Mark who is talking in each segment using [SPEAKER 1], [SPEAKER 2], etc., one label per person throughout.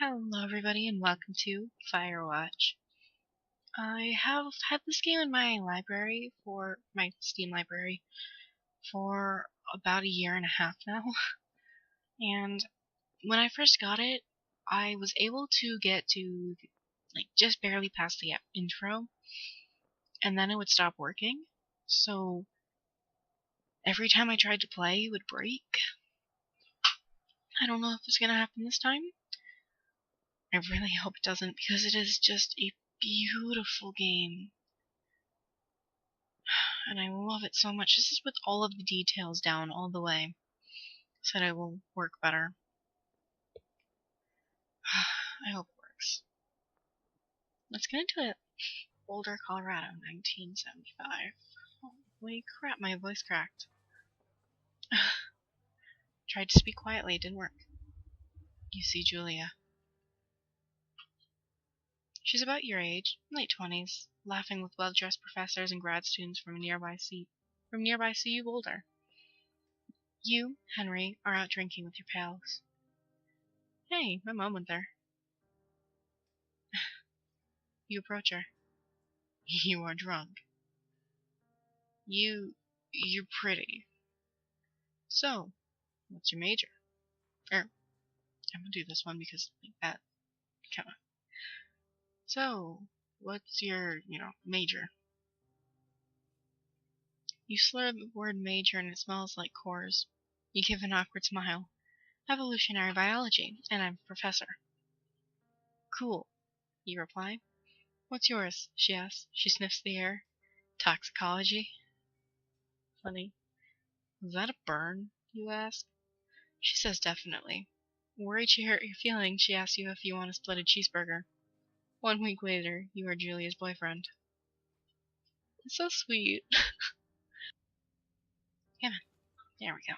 [SPEAKER 1] Hello everybody and welcome to Firewatch. I have had this game in my library my Steam library for about a year and a half now. And when I first got it, I was able to get to just barely past the intro, and then it would stop working. So every time I tried to play, it would break. I don't know if it's gonna happen this time. I really hope it doesn't, because it is just a beautiful game. And I love it so much. This is with all of the details down all the way, so that it will work better. I hope it works. Let's get into it. Boulder, Colorado, 1975. Holy crap, my voice cracked. Tried to speak quietly, it didn't work. You see Julia. She's about your age, late 20s, laughing with well-dressed professors and grad students from nearby CU Boulder. You, Henry, are out drinking with your pals. Hey, my mom went there. You approach her. You are drunk. You're pretty. So, what's your major? I'm gonna do this one because that kinda. So, what's your, major? You slur the word major and it smells like cores. You give an awkward smile. Evolutionary biology, and I'm a professor. Cool, you reply. What's yours? She asks. She sniffs the air. Toxicology. Funny. Was that a burn? You ask. She says definitely. Worried she hurt your feelings, she asks you if you want to split a cheeseburger. 1 week later, you are Julia's boyfriend. It's so sweet. Come on. There we go.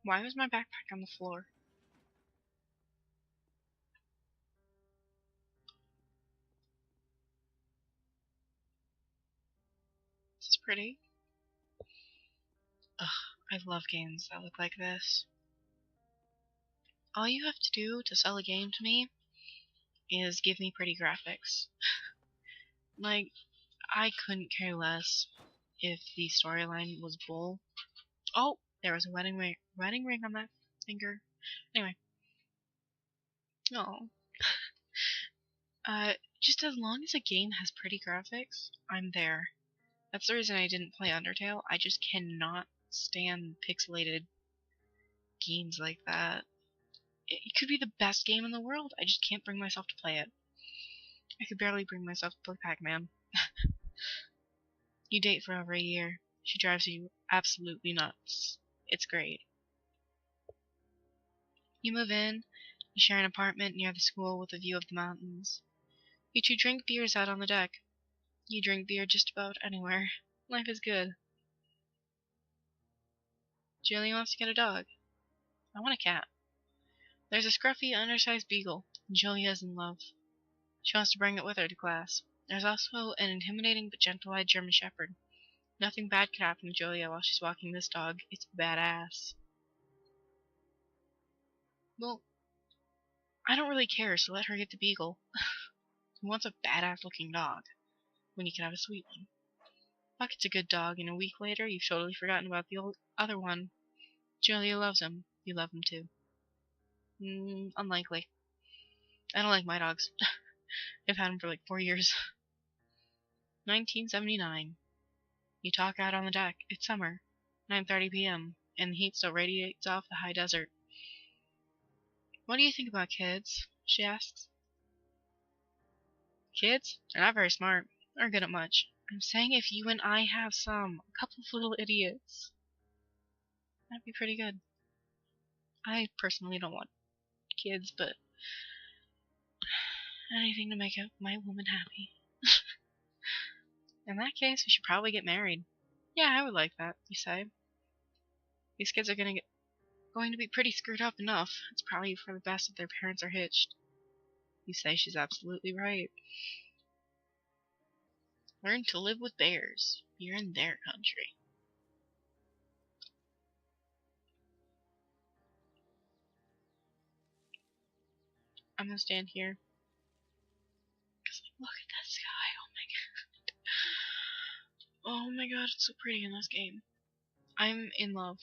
[SPEAKER 1] Why was my backpack on the floor? This is pretty. Ugh, I love games that look like this. All you have to do to sell a game to me is give me pretty graphics. Like, I couldn't care less if the storyline was bull. Oh, there was a wedding ring on that finger. Anyway. Oh. Just as long as a game has pretty graphics, I'm there. That's the reason I didn't play Undertale. I just cannot stand pixelated games like that. It could be the best game in the world. I just can't bring myself to play it. I could barely bring myself to play Pac-Man. You date for over a year. She drives you absolutely nuts. It's great. You move in. You share an apartment near the school with a view of the mountains. You two drink beers out on the deck. You drink beer just about anywhere. Life is good. Julia wants to get a dog. I want a cat. There's a scruffy, undersized beagle. Julia is in love. She wants to bring it with her to class. There's also an intimidating but gentle-eyed German Shepherd. Nothing bad could happen to Julia while she's walking this dog. It's badass. Well, I don't really care, so let her get the beagle. Who wants a badass-looking dog when you can have a sweet one? Bucket's a good dog, and a week later, you've totally forgotten about the other one. Julia loves him. You love him too. Unlikely. I don't like my dogs. I've had them for like 4 years. 1979. You talk out on the deck. It's summer. 9:30 p.m. and the heat still radiates off the high desert. What do you think about kids? She asks. Kids? They're not very smart. Or good at much. I'm saying if you and I have some. A couple of little idiots. That'd be pretty good. I personally don't want kids, but anything to make my woman happy. In that case, we should probably get married. Yeah, I would like that, you say. These kids are going to be pretty screwed up enough. It's probably for the best if their parents are hitched. You say she's absolutely right. Learn to live with bears. You're in their country. I'm gonna stand here. Cause like, look at that sky. Oh my god, it's so pretty in this game. I'm in love.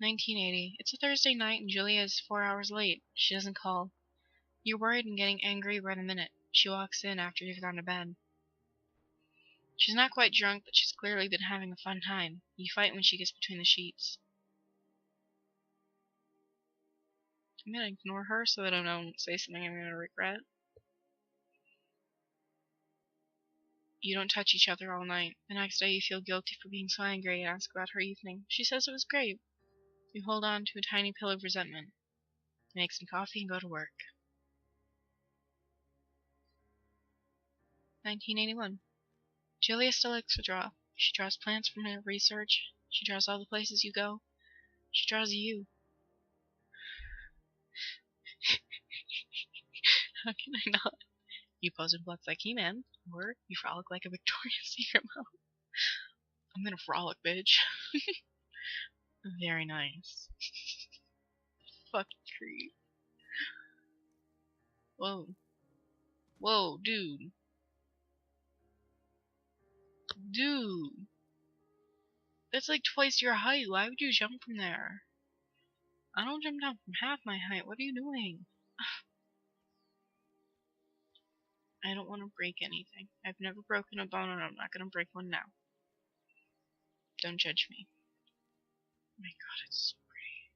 [SPEAKER 1] 1980. It's a Thursday night and Julia is 4 hours late. She doesn't call. You're worried and getting angry right a minute. She walks in after you've gone to bed. She's not quite drunk, but she's clearly been having a fun time. You fight when she gets between the sheets. I'm gonna ignore her so that I don't say something I'm gonna regret. You don't touch each other all night. The next day you feel guilty for being so angry and ask about her evening. She says it was great. You hold on to a tiny pill of resentment. Make some coffee and go to work. 1981. Julia still likes to draw. She draws plants from her research. She draws all the places you go. She draws you. How can I not? You pose in blocks like He-Man, or you frolic like a Victoria's Secret model. I'm gonna frolic, bitch. Very nice. Fucking creep. Whoa. Whoa, dude. Dude. That's like twice your height. Why would you jump from there? I don't jump down from half my height. What are you doing? I don't want to break anything. I've never broken a bone and I'm not going to break one now. Don't judge me. Oh my god, it's so pretty.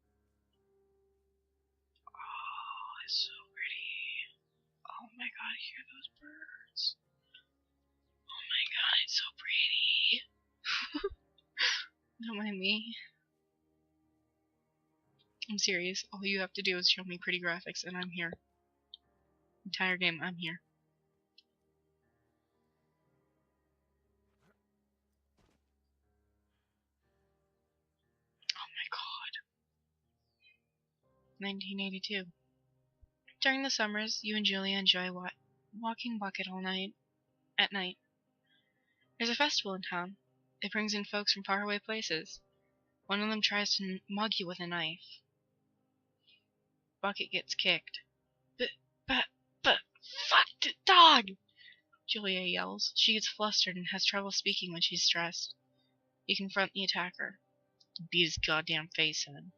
[SPEAKER 1] Oh, it's so pretty. Oh my god, hear those birds. Oh my god, it's so pretty. Don't mind me. I'm serious. All you have to do is show me pretty graphics and I'm here. Entire game, I'm here. Oh my god. 1982. During the summers, you and Julia enjoy walking bucket all night. At night. There's a festival in town. It brings in folks from faraway places. One of them tries to mug you with a knife. Bucket gets kicked. But, fuck the dog! Julia yells. She gets flustered and has trouble speaking when she's stressed. You confront the attacker. Beat his goddamn face in.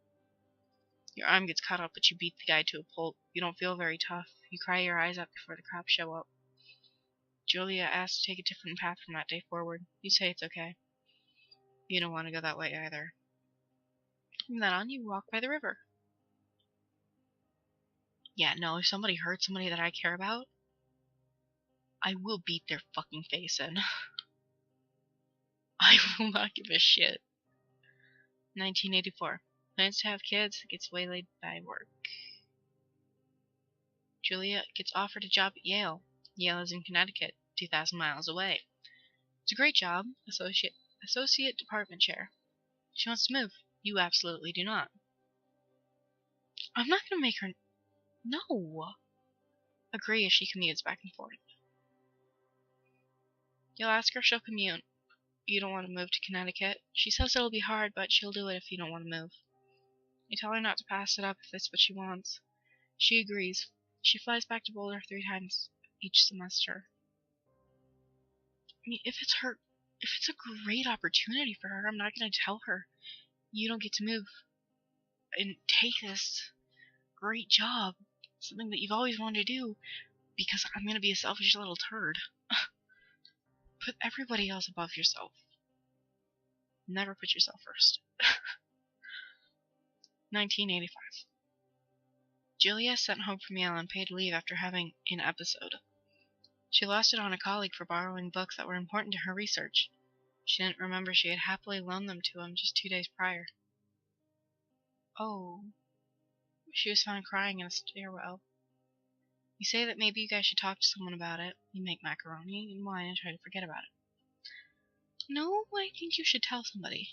[SPEAKER 1] Your arm gets cut up, but you beat the guy to a pulp. You don't feel very tough. You cry your eyes out before the cops show up. Julia asks to take a different path from that day forward. You say it's okay. You don't want to go that way either. From then on, you walk by the river. Yeah, no, if somebody hurts somebody that I care about, I will beat their fucking face in. I will not give a shit. 1984. Plans to have kids, gets waylaid by work. Julia gets offered a job at Yale. Yale is in Connecticut, 2,000 miles away. It's a great job, associate department chair. She wants to move. You absolutely do not. I'm not gonna make her... No! Agree as she commutes back and forth. You'll ask her if she'll commute. You don't want to move to Connecticut. She says it'll be hard, but she'll do it if you don't want to move. You tell her not to pass it up if that's what she wants. She agrees. She flies back to Boulder 3 times each semester. I mean, if it's a great opportunity for her, I'm not going to tell her, you don't get to move and take this great job, something that you've always wanted to do, because I'm going to be a selfish little turd. Put everybody else above yourself. Never put yourself first. 1985. Julia sent home from Yale on paid leave after having an episode. She lost it on a colleague for borrowing books that were important to her research. She didn't remember she had happily loaned them to him just 2 days prior. Oh. She was found crying in a stairwell. You say that maybe you guys should talk to someone about it. You make macaroni and wine and try to forget about it. No, I think you should tell somebody.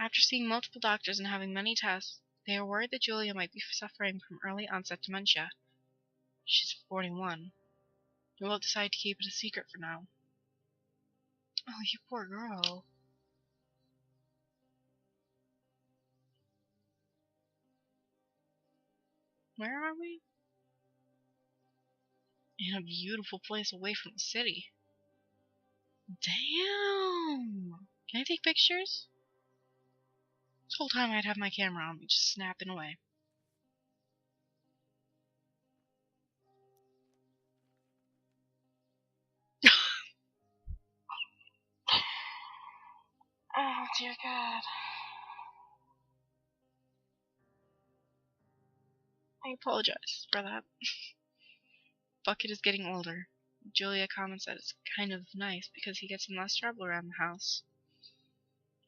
[SPEAKER 1] After seeing multiple doctors and having many tests, they are worried that Julia might be suffering from early onset dementia. She's 41. You will decide to keep it a secret for now. Oh, you poor girl. Where are we? In a beautiful place away from the city. Damn! Can I take pictures? This whole time I'd have my camera on me, just snapping away. Oh, dear God. I apologize for that. Bucket is getting older. Julia comments that it's kind of nice because he gets in less trouble around the house.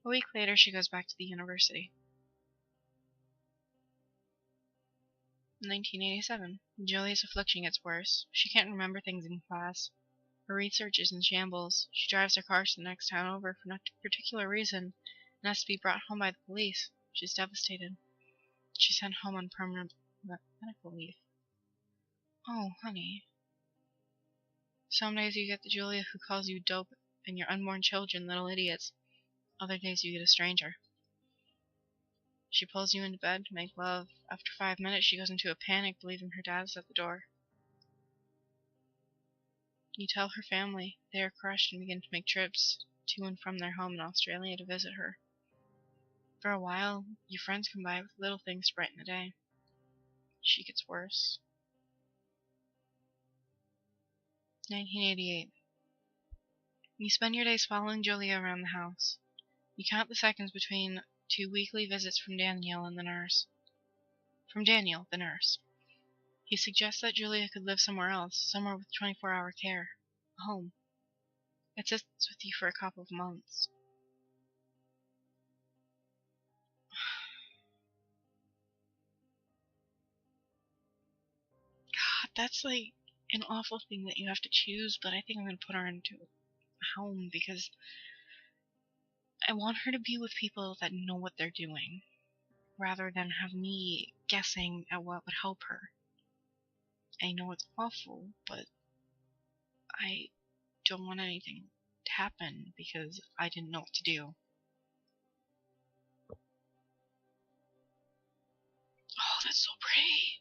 [SPEAKER 1] A week later, she goes back to the university. 1987. Julia's affliction gets worse. She can't remember things in class. Her research is in shambles. She drives her car to the next town over for no particular reason and has to be brought home by the police. She's devastated. She's sent home on permanent medical leave. Oh, honey. Some days you get the Julia who calls you dope and your unborn children little idiots. Other days you get a stranger. She pulls you into bed to make love. After 5 minutes, she goes into a panic, believing her dad is at the door. You tell her family. They are crushed and begin to make trips to and from their home in Australia to visit her. For a while, your friends come by with little things to brighten the day. She gets worse. 1988. You spend your days following Julia around the house. You count the seconds between 2 weekly visits from Daniel, the nurse. He suggests that Julia could live somewhere else, somewhere with 24-hour care. A home. It sits with you for a couple of months. God, that's like an awful thing that you have to choose, but I think I'm going to put her into a home because I want her to be with people that know what they're doing, rather than have me guessing at what would help her. I know it's awful, but I don't want anything to happen because I didn't know what to do. Oh, that's so pretty.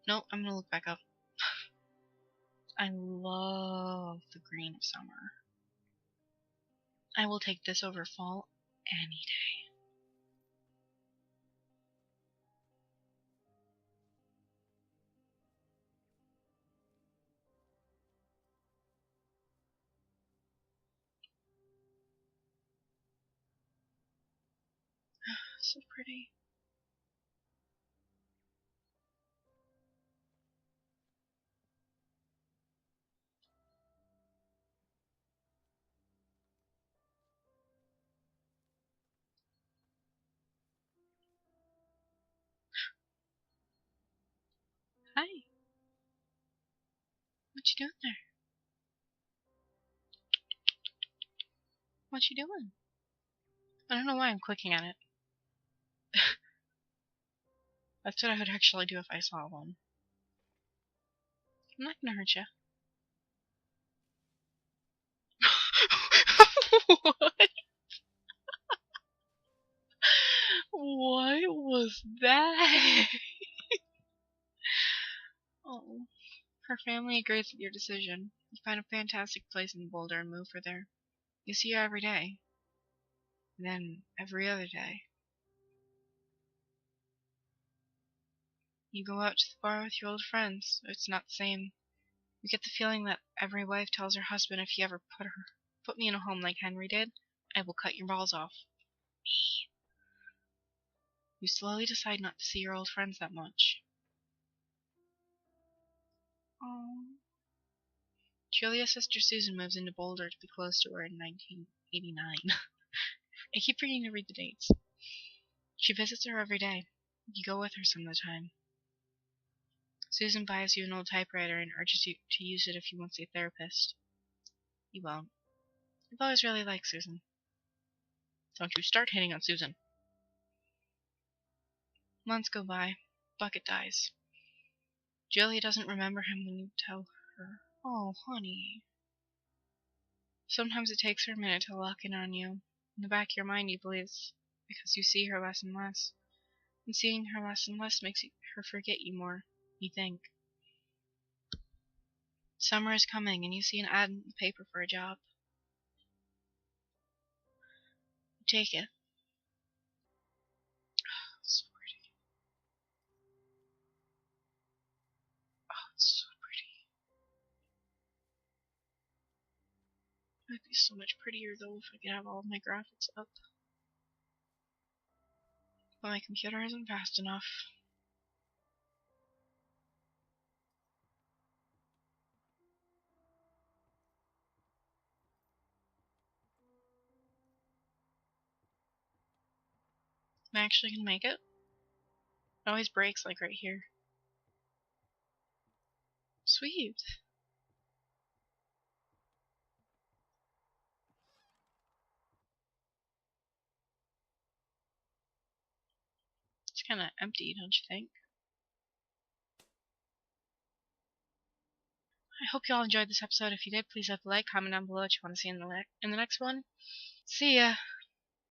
[SPEAKER 1] No, I'm gonna look back up. I love the green of summer. I will take this over fall any day. So pretty. Hi. What you doing there? What you doing? I don't know why I'm clicking at it. That's what I would actually do if I saw one. I'm not gonna hurt you. What? What was that? Oh. Her family agrees with your decision. You find a fantastic place in Boulder and move her there. You see her every day. And then every other day. You go out to the bar with your old friends. It's not the same. You get the feeling that every wife tells her husband, if you ever put me in a home like Henry did, I will cut your balls off. Me. You slowly decide not to see your old friends that much. Oh. Julia's sister Susan moves into Boulder to be close to her in 1989. I keep forgetting to read the dates. She visits her every day. You go with her some of the time. Susan buys you an old typewriter and urges you to use it if you want to see a therapist. You won't. I've always really liked Susan. Don't you start hitting on Susan. Months go by. Bucket dies. Julia doesn't remember him when you tell her. Oh, honey. Sometimes it takes her a minute to lock in on you. In the back of your mind, you believe it's because you see her less and less. And seeing her less and less makes her forget you more, you think. Summer is coming, and you see an ad in the paper for a job. You take it. Oh, it's so pretty. Oh, it's so pretty. It would be so much prettier, though, if I could have all of my graphics up. But my computer isn't fast enough. Am I actually gonna make it? It always breaks, like, right here. Sweet. It's kinda empty, don't you think? I hope you all enjoyed this episode. If you did, please leave a like, comment down below what you want to see in the next one. See ya!